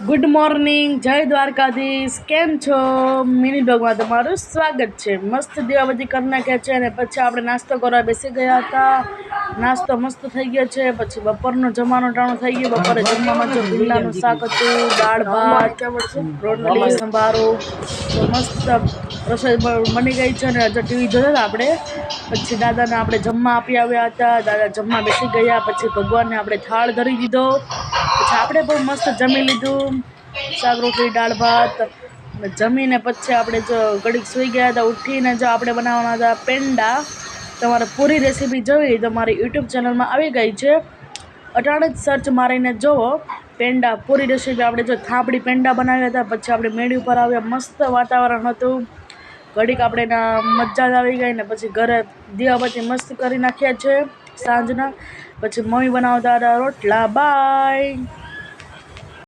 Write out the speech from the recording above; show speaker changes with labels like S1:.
S1: Good morning, જય દ્વારકાધીશ. કેમ છો? મિની બ્લોગમાં તમારું સ્વાગત છે. મસ્ત દીવાબત્તી કરી નાખ્યા છે અને પછી આપણે નાસ્તો કરવા બેસી ગયા હતા. નાસ્તો મસ્ત થઈ ગયો છે. પછી બપોરનો જમવાનો ટાણું થઈ ગયો. બપોરે જમવામાં જો ભીંડાનું શાક હતું, દાળ ભાત, રોટલી, સંભારો. તો મસ્ત રસોઈ બની ગઈ છે અને હજુ ટીવી જોતા હતા આપણે. પછી દાદાને આપણે જમવા આપી આવ્યા હતા. દાદા જમવા બેસી ગયા. પછી ભગવાનને આપણે થાળ ધરી દીધો. પછી આપણે બહુ મસ્ત જમી લીધું, શાક રોટલી દાળ ભાત. જમીને પછી આપણે જો ઘડીક સૂઈ ગયા હતા. ઉઠીને જો આપણે બનાવવાના હતા પેંડા. તમારે પૂરી રેસીપી જોવી તો મારી યુટ્યુબ ચેનલમાં આવી ગઈ છે. અટાણે જ સર્ચ મારીને જુઓ પેંડા પૂરી રેસીપી. આપણે જો થાપડી પેંડા બનાવ્યા હતા. પછી આપણે મેળી ઉપર આવ્યા, મસ્ત વાતાવરણ હતું. ઘડીક આપણે મજા જ આવી ગઈ ને પછી ઘરે દીવાબત્તી મસ્ત કરી નાખ્યા છે સાંજના. પછી મમ્મી બનાવતા હતા રોટલા. બાય.